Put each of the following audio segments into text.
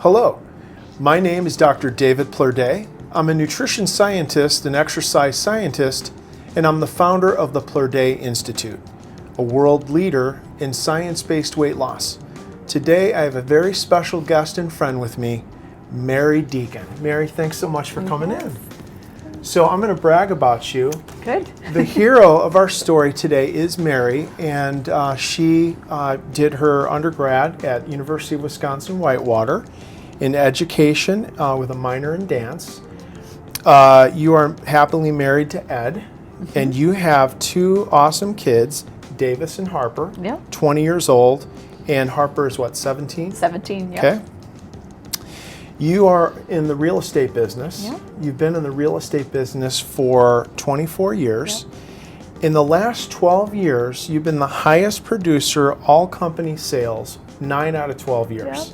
Hello, my name is Dr. David Plerday. I'm a nutrition scientist and exercise scientist, and I'm the founder of the Plerday Institute, a world leader in science-based weight loss. Today, I have a very special guest and friend with me, Mary Deacon. Mary, thanks so much for coming in. So I'm going to brag about you. Good. The hero of our story today is Mary, and she did her undergrad at University of Wisconsin-Whitewater in education with a minor in dance. You are happily married to Ed, and you have two awesome kids, Davis and Harper, 20 years old, and Harper is what, 17? 17, yeah. Okay. You are in the real estate business. Yeah. You've been in the real estate business for 24 years. In the last 12 years, you've been the highest producer all company sales, 9 out of 12 years.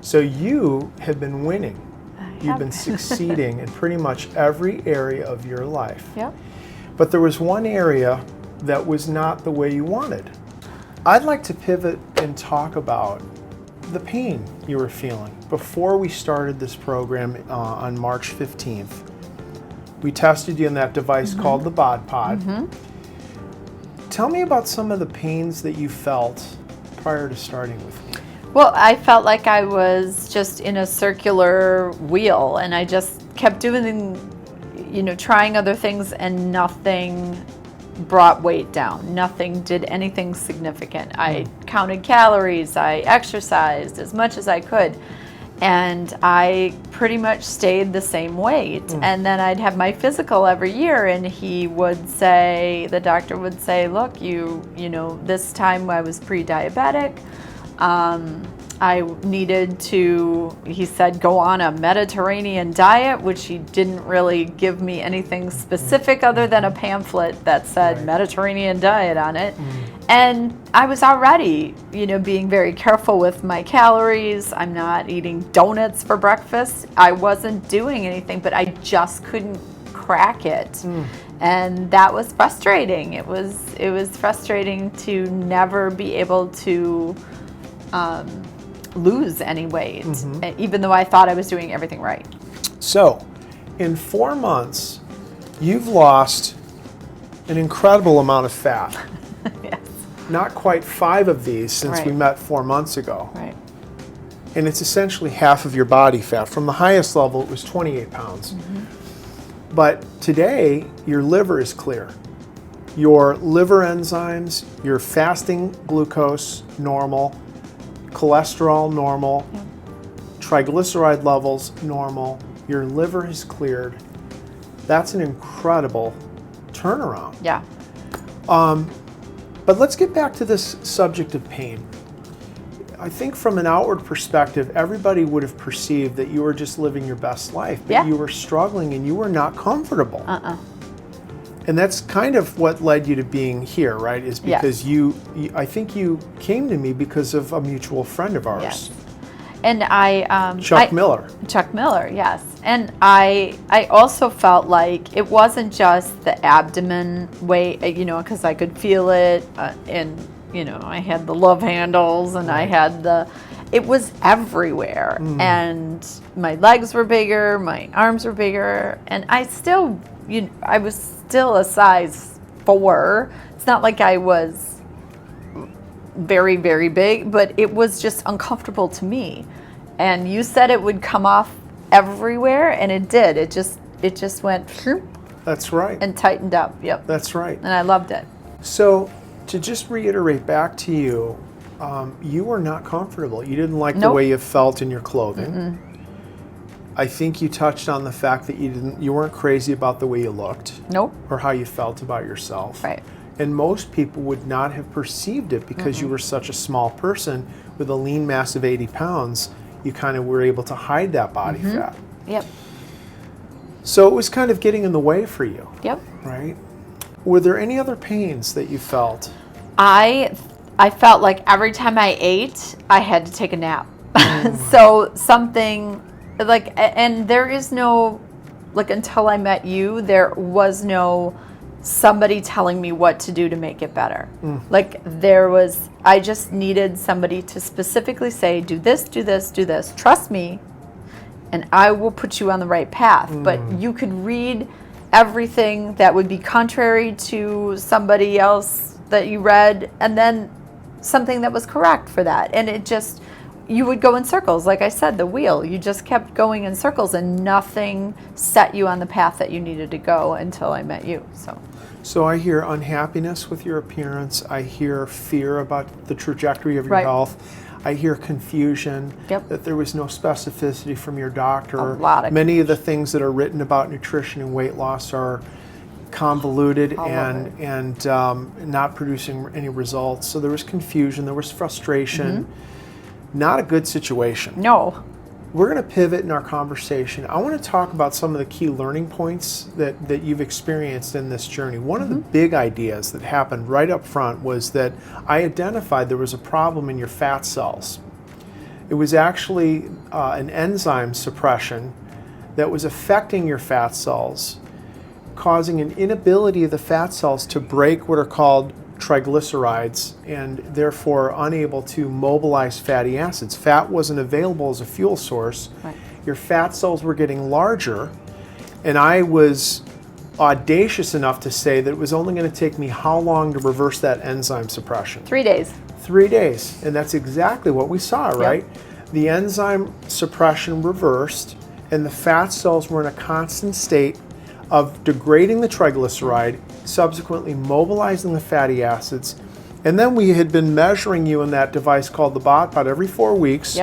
So you have been winning. You've been succeeding in pretty much every area of your life. But there was one area that was not the way you wanted. I'd like to pivot and talk about the pain you were feeling. Before we started this program on March 15th, we tested you in that device called the Bod Pod. Tell me about some of the pains that you felt prior to starting with me. Well, I felt like I was just in a circular wheel, and I just kept doing, trying other things, and nothing brought weight down. Nothing did anything significant. I counted calories, I exercised as much as I could, and I pretty much stayed the same weight. And then I'd have my physical every year, and the doctor would say, look, this time I was pre-diabetic. I needed to, he said, go on a Mediterranean diet, which he didn't really give me anything specific other than a pamphlet that said Mediterranean diet on it. And I was already, being very careful with my calories. I'm not eating donuts for breakfast. I wasn't doing anything, but I just couldn't crack it. And that was frustrating. It was frustrating to never be able to lose any weight, even though I thought I was doing everything right. So, in 4 months, you've lost an incredible amount of fat. Yes. Not quite 5 of these since we met 4 months ago. Right. And it's essentially half of your body fat. From the highest level, it was 28 pounds. But today, your liver is clear. Your liver enzymes, your fasting glucose, normal. Cholesterol, normal. Triglyceride levels, normal. Your liver is cleared. That's an incredible turnaround. Yeah. But let's get back to this subject of pain. I think from an outward perspective, everybody would have perceived that you were just living your best life, but you were struggling and you were not comfortable. And that's kind of what led you to being here, right? Is because I think you came to me because of a mutual friend of ours. Yes. And Chuck Miller. Chuck Miller, yes. And I also felt like it wasn't just the abdomen weight, because I could feel it, and I had the love handles, and I had it was everywhere. And my legs were bigger, my arms were bigger, and I was still a size 4. It's not like I was very, very big, but it was just uncomfortable to me. And you said it would come off everywhere, and it did. It just went shoop. That's right. And tightened up. Yep. That's right. And I loved it. So to just reiterate back to you, you were not comfortable. You didn't like the way you felt in your clothing. I think you touched on the fact that you weren't crazy about the way you looked. Or how you felt about yourself. Right. And most people would not have perceived it because you were such a small person with a lean mass of 80 pounds. You kind of were able to hide that body fat. Yep. So it was kind of getting in the way for you. Yep. Right? Were there any other pains that you felt? I felt like every time I ate, I had to take a nap. So something and there is no, until I met you, there was no somebody telling me what to do to make it better. Like I just needed somebody to specifically say, do this, do this, do this. Trust me, and I will put you on the right path. But you could read everything that would be contrary to somebody else that you read, and then something that was correct for that. And you would go in circles. Like I said, the wheel, you just kept going in circles, and nothing set you on the path that you needed to go until I met you. So I hear unhappiness with your appearance. I hear fear about the trajectory of your health. I hear confusion, that there was no specificity from your doctor. A lot of Many of the things that are written about nutrition and weight loss are convoluted and not producing any results. So there was confusion, there was frustration. Not a good situation. No. We're going to pivot in our conversation. I want to talk about some of the key learning points that you've experienced in this journey. One of the big ideas that happened right up front was that I identified there was a problem in your fat cells. It was actually an enzyme suppression that was affecting your fat cells, causing an inability of the fat cells to break what are called triglycerides, and therefore unable to mobilize fatty acids. Fat wasn't available as a fuel source. Your fat cells were getting larger, and I was audacious enough to say that it was only going to take me how long to reverse that enzyme suppression? 3 days. 3 days, and that's exactly what we saw, right? The enzyme suppression reversed, and the fat cells were in a constant state of degrading the triglyceride, subsequently mobilizing the fatty acids. And then we had been measuring you in that device called the BODPOD every 4 weeks.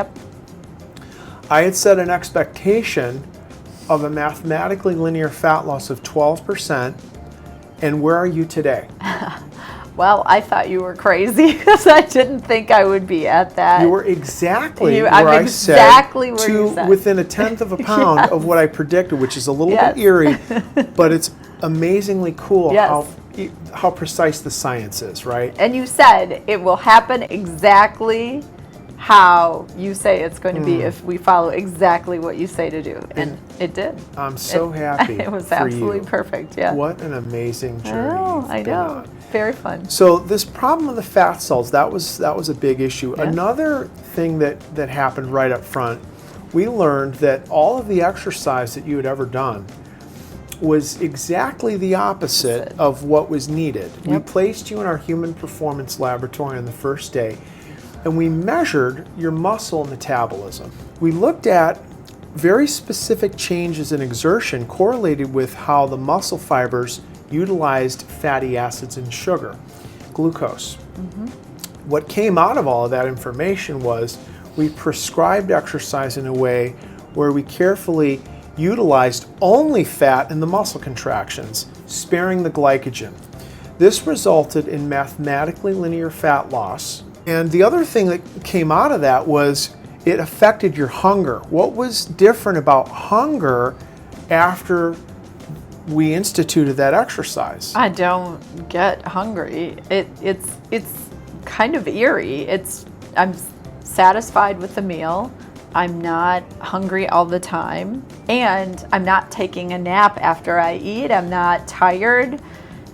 I had set an expectation of a mathematically linear fat loss of 12%. And where are you today? Well, I thought you were crazy because I didn't think I would be at that. You were exactly where I'm I exactly said, where you said. within a tenth of a pound of what I predicted, which is a little bit eerie, but it's amazingly cool how precise the science is, right? And you said it will happen exactly how you say it's going to be if we follow exactly what you say to do. And it did. I'm so happy. It was for absolutely you. perfect, What an amazing journey. I know. Very fun. So this problem of the fat cells, that was a big issue. Another thing that happened right up front, we learned that all of the exercise that you had ever done was exactly the opposite of what was needed. We placed you in our human performance laboratory on the first day, and we measured your muscle metabolism. We looked at very specific changes in exertion correlated with how the muscle fibers utilized fatty acids and sugar, glucose. What came out of all of that information was we prescribed exercise in a way where we carefully utilized only fat in the muscle contractions, sparing the glycogen. This resulted in mathematically linear fat loss. And the other thing that came out of that was it affected your hunger. What was different about hunger after we instituted that exercise? I don't get hungry. It's kind of eerie. I'm satisfied with the meal. I'm not hungry all the time, and I'm not taking a nap after I eat. I'm not tired.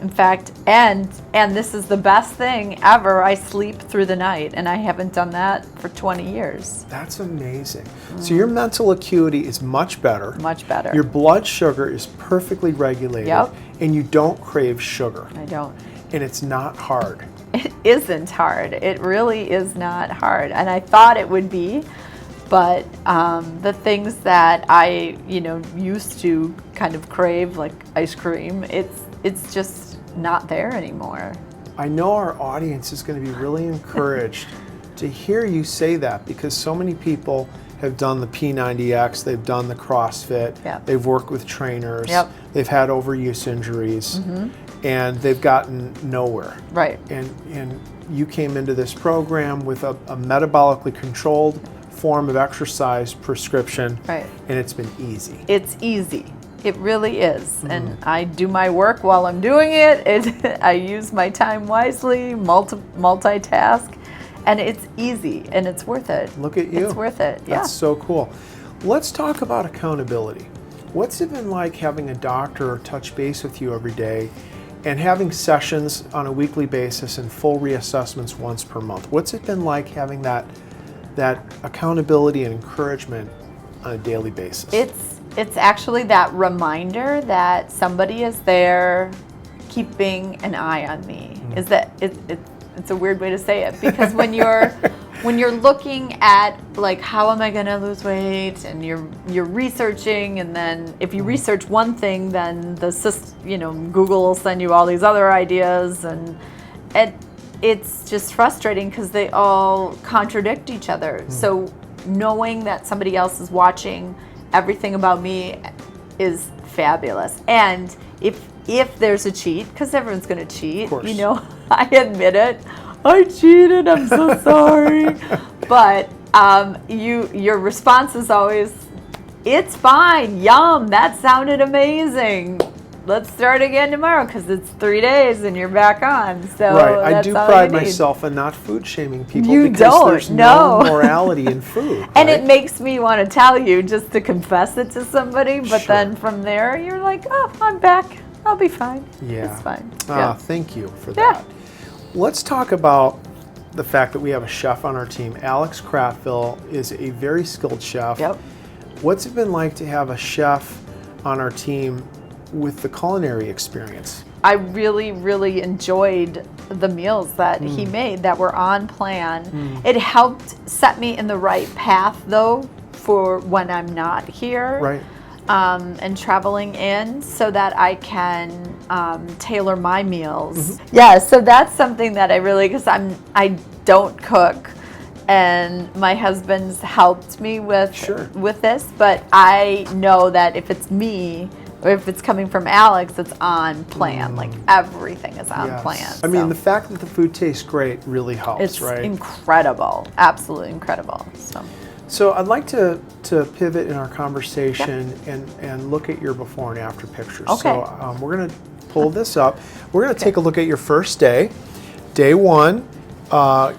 In fact, and this is the best thing ever, I sleep through the night, and I haven't done that for 20 years. That's amazing. So your mental acuity is much better. Much better. Your blood sugar is perfectly regulated, and you don't crave sugar. I don't. And it's not hard. It isn't hard. It really is not hard, and I thought it would be. But the things that I, used to kind of crave, like ice cream, it's just not there anymore. I know our audience is going to be really encouraged to hear you say that, because so many people have done the P90X, they've done the CrossFit, they've worked with trainers, they've had overuse injuries, and they've gotten nowhere. Right. And you came into this program with a metabolically controlled form of exercise prescription, and it's been easy. It's easy. It really is. And I do my work while I'm doing it. I use my time wisely, multitask, and it's easy, and it's worth it. Look at you. It's worth it. That's so cool. Let's talk about accountability. What's it been like having a doctor touch base with you every day and having sessions on a weekly basis and full reassessments once per month. What's it been like having that accountability and encouragement on a daily basis? It's actually that reminder that somebody is there keeping an eye on me. Is that it's a weird way to say it, because when you're looking at like, how am I going to lose weight, and you're researching, and then if you research one thing, then Google will send you all these other ideas, and it's just frustrating because they all contradict each other. So knowing that somebody else is watching everything about me is fabulous. And if there's a cheat, because everyone's going to cheat, I admit it. I cheated. I'm so sorry. But your response is always, "It's fine. Yum. That sounded amazing. Let's start again tomorrow because it's 3 days and you're back on." So right. I that's do all pride you need. myself in not food shaming people You because don't, there's no. no morality in food. And right? it makes me want to tell you just to confess it to somebody, but Sure. then from there you're like, "Oh, I'm back. I'll be fine. Yeah. It's fine." Thank you for Yeah. that. Let's talk about the fact that we have a chef on our team. Alex Craftville is a very skilled chef. Yep. What's it been like to have a chef on our team with the culinary experience? I really, really enjoyed the meals that he made that were on plan. It helped set me in the right path, though, for when I'm not here. Right. And traveling in, so that I can tailor my meals. Yeah, so that's something that I really, because I don't cook, and my husband's helped me with Sure. with this, but I know that if it's me or if it's coming from Alex, it's on plan. Like everything is on Yes. plan. I mean, so the fact that the food tastes great really helps, it's right? incredible, absolutely incredible. So I'd like to pivot in our conversation and look at your before and after pictures. Okay. So we're going to pull this up. We're going to take a look at your first day. Day one,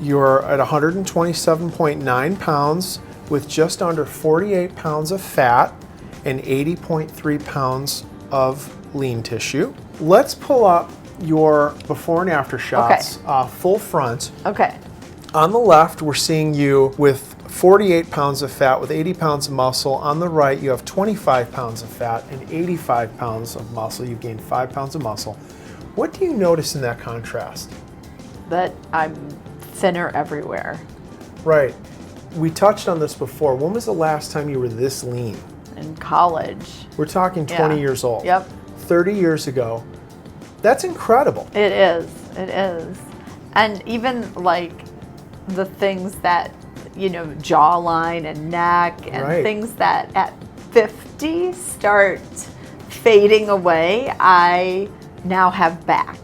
you're at 127.9 pounds with just under 48 pounds of fat and 80.3 pounds of lean tissue. Let's pull up your before and after shots, full front. Okay. On the left, we're seeing you with 48 pounds of fat with 80 pounds of muscle. On the right, you have 25 pounds of fat and 85 pounds of muscle. You've gained 5 pounds of muscle. What do you notice in that contrast? That I'm thinner everywhere. Right. We touched on this before. When was the last time you were this lean? In college. We're talking 20 years old. Yep. 30 years ago. That's incredible. It is. It is. And even like the things that, jawline and neck and things that at 50 start fading away, I now have back,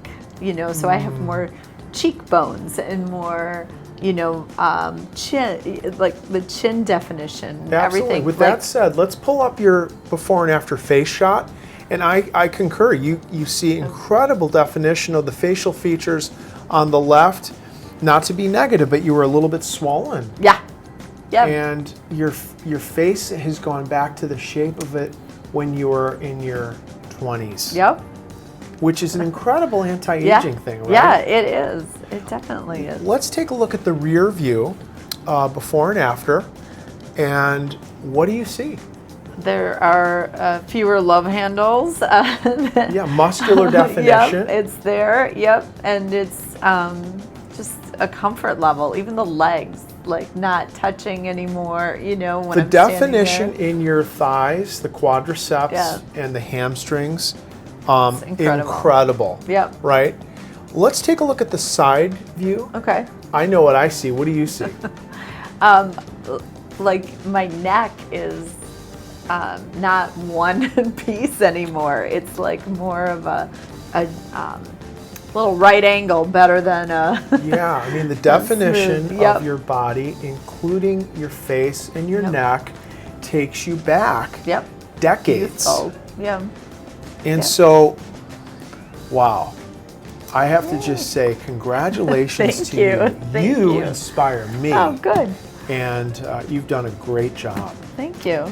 so I have more cheekbones and more, chin, like the chin definition, Absolutely. everything. With that said, let's pull up your before and after face shot. And I concur. You see incredible definition of the facial features on the left. Not to be negative, but you were a little bit swollen. Yeah. Yeah. And your face has gone back to the shape of it when you were in your 20s. Yep. Which is an incredible anti-aging thing, right? Yeah, it is. It definitely is. Let's take a look at the rear view, before and after. And what do you see? There are fewer love handles. Yeah, muscular definition. Yep, it's there. Yep, and it's just a comfort level. Even the legs, like not touching anymore. When The I'm definition standing there. in your thighs, the quadriceps, and the hamstrings, incredible. Yep. Right? Let's take a look at the side view. Okay. I know what I see. What do you see? Like my neck is not one piece anymore. It's like more of a little right angle, better than a. Yeah, I mean the definition smooth. Yep. of your body, including your face and your neck, takes you back decades. Oh, yeah. And so, wow. I have to just say congratulations Thank to you. you. Thank You you. inspire me. Oh, good. And you've done a great job. Thank you.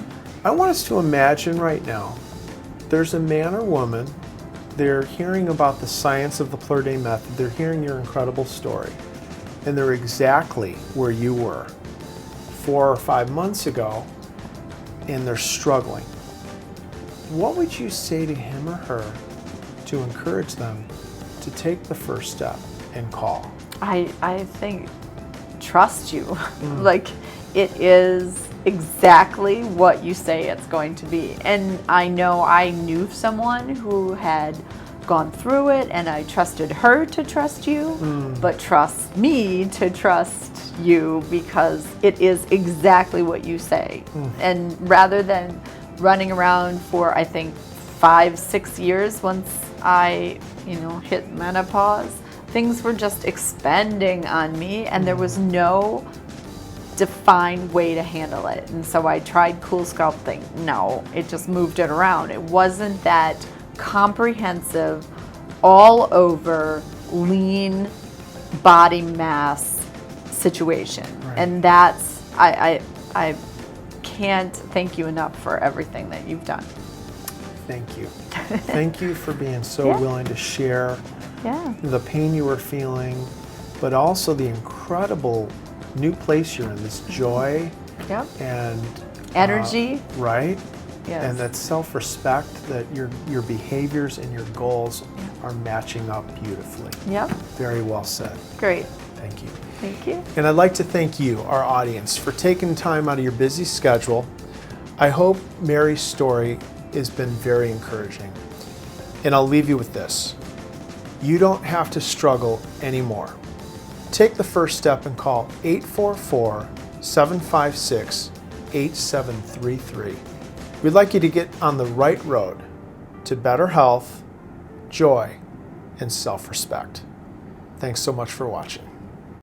I want us to imagine right now there's a man or woman They're hearing about the science of the Plur Day method. They're hearing your incredible story. And they're exactly where you were 4 or 5 months ago, and they're struggling. What would you say to him or her to encourage them to take the first step and call? I think trust you. Like, it is exactly what you say it's going to be. And I know I knew someone who had gone through it, and I trusted her to trust you, but trust me to trust you, because it is exactly what you say. And rather than running around for, I think, 5-6 years once I, hit menopause, things were just expanding on me, and there was no defined way to handle it. And so I tried Cool Sculpting. No, it just moved it around. It wasn't that comprehensive, all over, lean body mass situation. Right. And that's, I can't thank you enough for everything that you've done. Thank you. Thank you for being so Yeah. willing to share Yeah. the pain you were feeling, but also the incredible new place you're in, this joy Yep. and Energy. right? Yes. And that self-respect, that your behaviors and your goals are matching up beautifully. Yep. Very well said. Great. Thank you. Thank you. And I'd like to thank you, our audience, for taking time out of your busy schedule. I hope Mary's story has been very encouraging. And I'll leave you with this. You don't have to struggle anymore. Take the first step and call 844-756-8733. We'd like you to get on the right road to better health, joy, and self-respect. Thanks so much for watching.